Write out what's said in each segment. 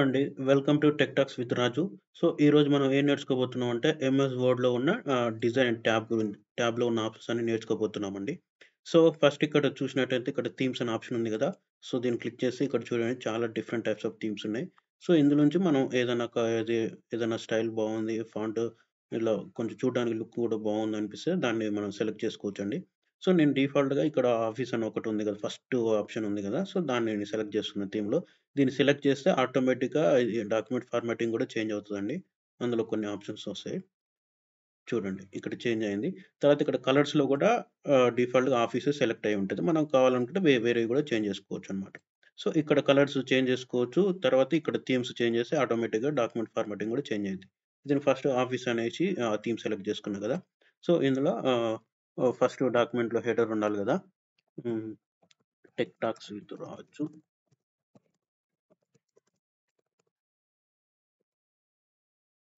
అండి. Welcome to tech talks with Raju. ఈరోజు మనం ఏం నేర్చుకోబోతున్నాం అంటే ఎంఎస్ వర్డ్‌లో ఉన్న డిజైన్ ట్యాబ్‌లో ఉన్న ఆప్షన్స్ అన్ని నేర్చుకోబోతున్నామండి. ఫస్ట్ ఇక్కడ చూసినట్టయితే ఇక్కడ థీమ్స్ అనే ఆప్షన్ ఉంది గదా! దీన్ని క్లిక్ చేసి ఇక్కడ చూడండి చాలా డిఫరెంట్ టైప్స్ ఆఫ్ థీమ్స్ ఉన్నాయి. ఇందులో నుంచి మనం ఏదైనా స్టైల్ బావుంది, ఫాంట్ ఇలా కొంచెం చూడడానికి లుక్ కూడా బావుందనిపిస్తే దాన్ని మనం సెలెక్ట్ చేసుకోవచ్చండి. నేను డిఫాల్ట్‌గా ఇక్కడ ఆఫీస్ అని ఒకటి ఉంది గదా! ఫస్ట్ ఆప్షన్ ఉంది గదా! దాన్ని నేను సెలెక్ట్ చేసుకున్న థీమ్‌లో. దీన్ని సెలెక్ట్ చేస్తే ఆటోమేటిక్‌గా ఈ డాక్యుమెంట్ ఫార్మాటింగ్ గూడా చేంజ్ అవుతదండి. అందులో కొన్ని ఆప్షన్స్ వస్తాయి. చూడండి ఇక్కడ చేంజ్ అయింది. తర్వాత ఇక్కడ కలర్స్‌లో గూడా డిఫాల్ట్‌గా ఆఫీసే సెలెక్ట్ అయ్యి ఉంటది. మనం కావాలనుకుంటే వేరేవి గూడా చేంజ్ చేసుకోవచ్చనమాట. ఇక్కడ కలర్స్ చేంజ్ చేసుకోవచ్చు. తర్వాత ఇక్కడ థీమ్స్ చేంజ్ చేస్తే ఆటోమేటిక్‌గా డాక్యుమెంట్ ఫార్మాటింగ్ గూడా చేంజ్ అయ్యిద్ది. దీన్ని ఫస్ట్ ఆఫీస్ అనేసి థీమ్ సెలెక్ట్ చేసుకున్నా గదా! ఇందులో ఫస్ట్ డాక్యుమెంట్‌లో హెడర్ ఉండాలి గదా! హ్మ్. Tech talks with Raju.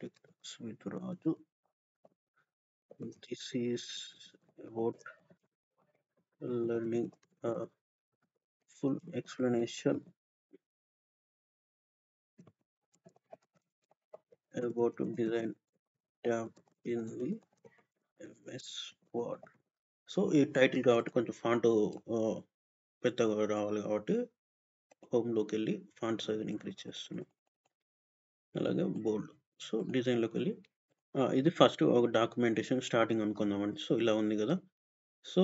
Tech talks with Raju. This is about learning a full explanation about design tab in the MS Word. ఈ టైటిల్ కాబట్టి కొంచెం ఫాంట్ పెద్దగా రావాలి కాబట్టి హోమ్‌లోకెళ్ళి ఫాంట్ సైజ్‌ని ఇంక్రీజ్ చేస్తున్నాను. అలాగే బోల్డ్. డిజైన్‌లోకెళ్ళి ఇది ఫస్ట్ ఒక డాక్యుమెంటేషన్ స్టార్టింగ్ అనుకుందామండి. ఇలా ఉంది గదా! సో,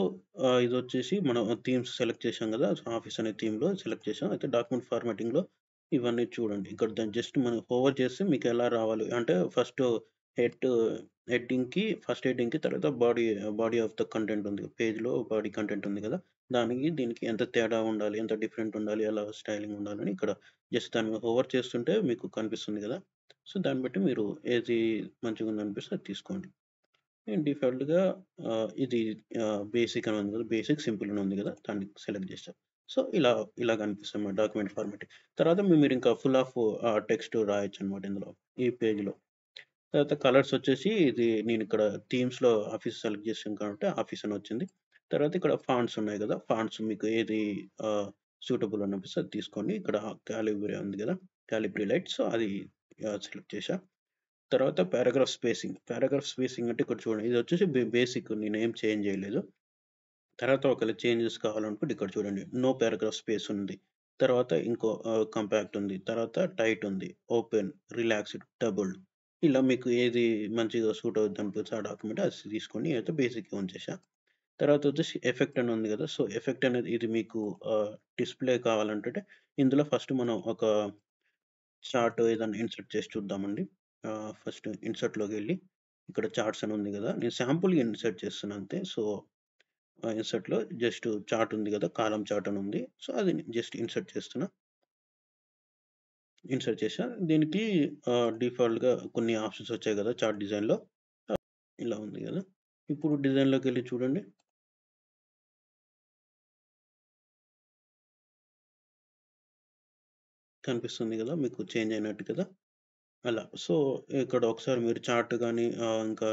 ఇదొచ్చేసి మనం థీమ్స్ సెలెక్ట్ చేశాం గదా! ఆఫీస్ అనే థీమ్‌లో సెలెక్ట్ చేశాం. అయితే డాక్యుమెంట్ ఫార్మాటింగ్‌లో ఇవన్నీ చూడండి. ఇక్కడ దాన్ని జస్ట్ మనం హోవర్ చేస్తే మీకెలా రావాలి అంటే హెడ్ ఫస్ట్ హెడ్డింగ్‌కి తర్వాత బాడీ ఆఫ్ ద కంటెంట్ ఉంది. పేజ్‌లో బాడీ కంటెంట్ ఉంది గదా! దానికి దీనికి ఎంత తేడా ఉండాలి? ఎంత డిఫరెంట్ ఉండాలి? ఎలా స్టైలింగ్ ఉండాలని ఇక్కడ జస్ట్ దాని మీద హోవర్ చేస్తుంటే మీకు కనిపిస్తుంది గదా! దాన్ని బట్టి మీరు ఏది మంచిగుందనిపిస్తే అది తీసుకోండి. నేను డిఫాల్ట్‌గా ఇది బేసిక్ అని ఉంది కదా! బేసిక్, సింపుల్ అని ఉంది కదా! దాన్ని సెలెక్ట్ చేశా. ఇలా కనిపిస్తదన్నమాట డాక్యుమెంట్ ఫార్మాట్. తర్వాత మీరింకా ఫుల్ ఆఫ్ టెక్స్ట్ రాయొచ్చన్నమాట ఇందులో. ఈ పేజ్‌లో. తర్వాత కలర్స్ వచ్చేసి ఇది నేనిక్కడ థీమ్స్‌లో ఆఫీస్ సెలెక్ట్ చేశాను కాబట్టి ఆఫీస్ అని వచ్చింది. తర్వాత ఇక్కడ ఫాంట్స్ ఉన్నాయి కదా! ఫాంట్స్ మీకు ఏది సూటబుల్ అనిపిస్తే అది తీసుకోండి. ఇక్కడ కాలిబ్రి ఉంది కదా! కాలిబ్రి లైట్ అది సెలెక్ట్ చేశా. తర్వాత పారాగ్రాఫ్ స్పేసింగ్ అంటే ఇక్కడ చూడండి. ఇదొచ్చేసి బేసిక్ నేనేం చేంజ్ చేయలేదు. తర్వాత ఒకవేళ చేంజెస్ కావాలనుకుంటే ఇక్కడ చూడండి. నో పారాగ్రాఫ్ స్పేస్ ఉంది. తర్వాత ఇంకో కాంపాక్ట్ ఉంది. తర్వాత టైట్ ఉంది. ఓపెన్, రిలాక్స్డ్, డబుల్డ్ ఇలా మీకు ఏది మంచిగా సూట్ అవుద్ది అనిపిస్తే ఆ డాక్యుమెంట్ అది తీసుకోండి. నేనైతే బేసిక్‌గా ఉంచేసా. తర్వాత వచ్చేసి ఎఫెక్ట్ అని ఉంది కదా! ఎఫెక్ట్ అనేది ఇది మీకు డిస్‌ప్లే కావాలంటే ఇందులో ఫస్ట్ మనం ఒక చార్ట్ ఏదన్నా ఇన్సర్ట్ చేసి చూద్దామండి. ఫస్ట్ ఇన్సర్ట్‌లోకెళ్ళి ఇక్కడ చార్ట్స్ అని ఉంది గదా! నేను శాంపుల్‌గా ఇన్సర్ట్ చేస్తున్నా అంతే. ఇన్సర్ట్‌లో జస్ట్ చార్ట్ ఉంది గదా! కాలమ్ చార్ట్ అని ఉంది. అది జస్ట్ ఇన్సర్ట్ చేస్తున్నా. ఇన్సర్ట్ చేశా. దీనికి డిఫాల్ట్‌గా కొన్ని ఆప్షన్స్ వచ్చాయి గదా! చార్ట్ డిజైన్‌లో. ఇలా ఉంది గదా! ఇప్పుడు డిజైన్‌లోకెళ్ళి చూడండి. కనిపిస్తుంది గదా! మీకు చేంజ్ అయినట్టు కదా! అలా. ఇక్కడ ఒకసారి మీరు చార్ట్ గాని ఇంకా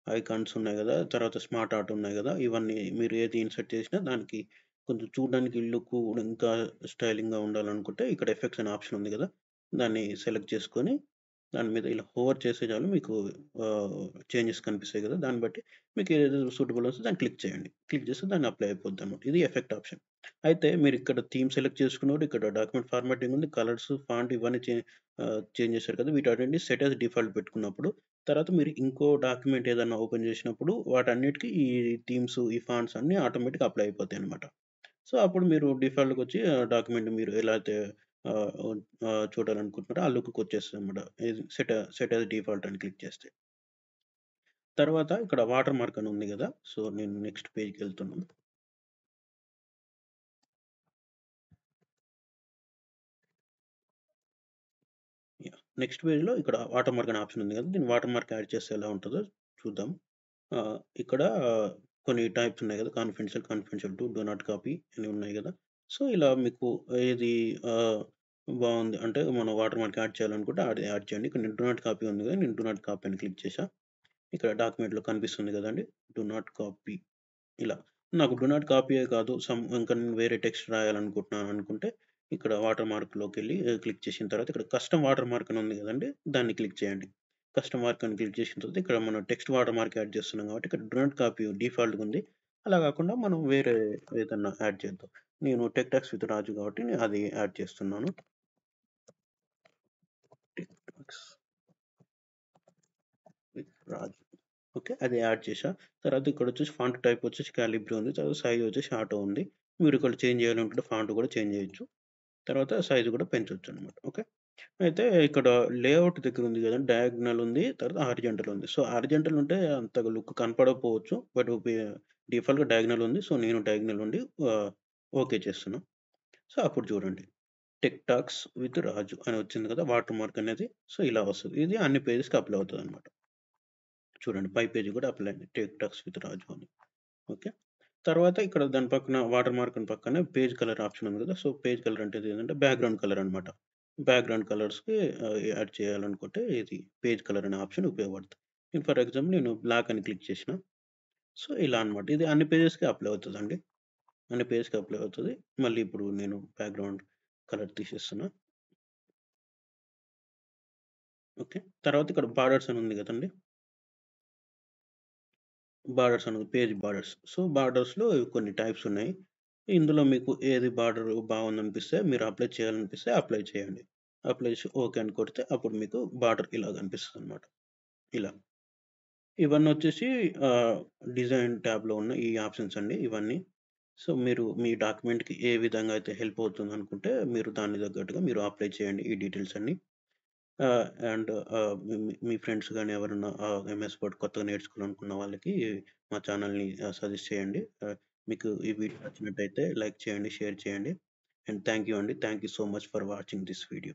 ఐకాన్స్ ఉన్నాయి గదా! తర్వాత స్మార్ట్ ఆర్ట్ ఉన్నాయి గదా! ఇవన్నీ మీరు ఏది ఇన్సర్ట్ చేసినా దానికి కొంచెం చూడడానికి లుక్కు ఇంకా స్టైలింగ్‌గా ఉండాలనుకుంటే ఇక్కడ ఎఫెక్ట్స్ అనే ఆప్షన్ ఉంది గదా! దాన్ని సెలెక్ట్ చేసుకొని దాని మీద ఇలా హోవర్ చేస్తే చాలు మీకు చేంజెస్ కనిపిస్తాయి గదా! దాన్ని బట్టి మీకు ఏది సూటబుల్ వస్తే దాన్ని క్లిక్ చేయండి. క్లిక్ చేస్తే దాన్ని అప్లై అయిపోద్దనమాట. ఇది ఎఫెక్ట్ ఆప్షన్. అయితే మీరిక్కడ థీమ్ సెలెక్ట్ చేసుకున్నప్పుడు ఇక్కడ డాక్యుమెంట్ ఫార్మాటింగ్ ఉంది. కలర్స్, ఫాంట్ ఇవన్నీ చేంజ్ చేశారు కదా! వీటన్నిటిని సెట్ యాస్ డిఫాల్ట్ పెట్టుకున్నప్పుడు, తర్వాత మీరు ఇంకో డాక్యుమెంట్ ఏదన్నా ఓపెన్ చేసినప్పుడు వాటన్నిటికి ఈ థీమ్స్, ఈ ఫాంట్స్ అన్నీ ఆటోమేటిక్‌గా అప్లై అయిపోతాయన్నమాట. అప్పుడు మీరు డిఫాల్ట్‌గొచ్చి డాక్యుమెంట్ మీరు ఎలా అయితే ఆహ్, చూడాలనుకుంటున్నారో ఆ లుక్‌కొచ్చేస్తదన్నమాట. ఇది సెట్ యాస్ డిఫాల్ట్ అని క్లిక్ చేస్తే. తర్వాత ఇక్కడ వాటర్ మార్క్ అని ఉంది గదా! నేను నెక్స్ట్ పేజ్‌కెళ్తున్నాను. నెక్స్ట్ పేజ్‌లో ఇక్కడ వాటర్ మార్క్ అనే ఆప్షన్ ఉంది గదా! దీన్ని వాటర్ మార్క్ యాడ్ చేస్తే ఎలా ఉంటదో చూద్దాం. ఇక్కడ కొన్ని టైప్స్ ఉన్నాయి గదా! Confidential to, do not copy అని ఉన్నాయి గదా! ఇలా మీకు ఏది ఆహ్, బావుంది అంటే మనం వాటర్ మార్క్ యాడ్ చేయాలనుకుంటే అది యాడ్ చేయండి. ఇక్కడ నేను డూ నాట్ కాపీ ఉంది గదా! నేను డూ నాట్ కాపీ అని క్లిక్ చేశా. ఇక్కడ డాక్యుమెంట్‌లో కనిపిస్తుంది గదండీ! డూ నాట్ కాపీ ఇలా. నాకు డూ నాట్ కాపీయే కాదు ఇంకా నేను వేరే టెక్స్ట్ రాయాలనుకుంటున్నాను అనుకుంటే ఇక్కడ వాటర్ మార్క్‌లోకెళ్ళి క్లిక్ చేసిన తర్వాత ఇక్కడ కస్టమ్ వాటర్ మార్క్ అని ఉంది గదండీ! దాన్ని క్లిక్ చేయండి. కస్టమ్ మార్క్ అని క్లిక్ చేసిన తర్వాత ఇక్కడ మనం టెక్స్ట్ వాటర్ మార్క్ యాడ్ చేస్తున్నాం కాబట్టి ఇక్కడ డూ నాట్ కాపీ డిఫాల్ట్‌గా ఉంది. అలా కాకుండా మనం వేరే ఏదన్నా యాడ్ చేద్దాం. నేను టెక్ టాక్స్ విత్ రాజు కాబట్టి నేను అది యాడ్ చేస్తున్నాను. Tech talks with Raju. Okay. అది యాడ్ చేశా. తర్వాత ఇక్కడొచ్చేసి ఫాంట్ టైప్ వచ్చేసి కాలిబ్రి ఉంది. తర్వాత సైజ్ వచ్చేసి ఆటో ఉంది. మీరు ఇక్కడ చేంజ్ చేయాలనుకుంటే ఫాంట్ కూడా చేంజ్ చేయొచ్చు. తర్వాత సైజ్ కూడా పెంచొచ్చనమాట. ఓకే. అయితే ఇక్కడ లేఅవుట్ దగ్గర ఉంది గదండీ! డయాగ్నల్ ఉంది. తర్వాత హారిజాంటల్ ఉంది. సో, హారిజాంటల్ ఉంటే అంతగా లుక్ కనపడకపోవచ్చు. బట్ డిఫాల్ట్‌గా డయాగ్నల్ ఉంది. సో, నేను డయాగ్నల్ నుండి ఓకే చేస్తున్నా. సో, అప్పుడు చూడండి. టెక్ టాక్స్ విత్ రాజు అని వచ్చింది కదా! వాటర్ మార్క్ అనేది. సో, ఇలా వస్తది. ఇది అన్ని పేజెస్‌కి అప్లై అవుతదనమాట. చూడండి పై పేజ్ కూడా అప్లై అయింది. టేక్ టాక్స్ విత్ రాజు అని. ఓకే. తర్వాత ఇక్కడ దాని పక్కన వాటర్ మార్క్ పక్కనే పేజ్ కలర్ ఆప్షన్ ఉంది కదా! సో, పేజ్ కలర్ అంటే ఏంటంటే బ్యాక్‌గ్రౌండ్ కలర్ అనమాట. బ్యాక్‌గ్రౌండ్ కలర్స్‌కి యాడ్ చేయాలనుకుంటే ఇది పేజ్ కలర్ అనే ఆప్షన్ ఉపయోగపడుతుంది. ఫర్ ఎగ్జాంపుల్ నేను బ్లాక్ అని క్లిక్ చేసిన. సో, ఇలా అనమాట. ఇది అన్ని పేజెస్‌కి అప్లై అవుతదండి. అన్ని పేజెస్‌కి అప్లై అవుతది. మళ్ళీ ఇప్పుడు నేను బ్యాక్‌గ్రౌండ్ కలర్ తీసేస్తున్నా. ఓకే. తర్వాత ఇక్కడ బార్డర్స్ అని ఉంది కదండీ! బార్డర్స్ అనేది పేజ్ బార్డర్స్. సో, బార్డర్స్‌లో కొన్ని టైప్స్ ఉన్నాయి. ఇందులో మీకు ఏది బార్డర్ బాగుందనిపిస్తే మీరు అప్లై చేయాలనిపిస్తే అప్లై చేయండి. అప్లై చేసి ఓకే అని కొడితే అప్పుడు మీకు బార్డర్ ఇలా కనిపిస్తదనమాట. ఇలా. ఇవన్నొచ్చేసి ఆహ్, డిజైన్ ట్యాబ్‌లో ఉన్న ఈ ఆప్షన్స్ అండి ఇవన్నీ. సో, మీరు మీ డాక్యుమెంట్‌కి ఏ విధంగా అయితే హెల్ప్ అవుతుందనుకుంటే మీరు దానికి తగ్గట్టుగా మీరు అప్లై చేయండి ఈ డీటెయిల్స్ అన్నీ. And me me me friends గాని ఎవరన్నా ఎంఎస్ వర్డ్ కొత్తగా నేర్చుకోవాలనుకున్న వాళ్ళకి మా ఛానెల్‌ని సజెస్ట్ చేయండి. మీకు ఈ వీడియో నచ్చినట్టయితే లైక్ చేయండి, షేర్ చేయండి. అండ్ థాంక్ యూ అండి. Thank you so much for watching this video.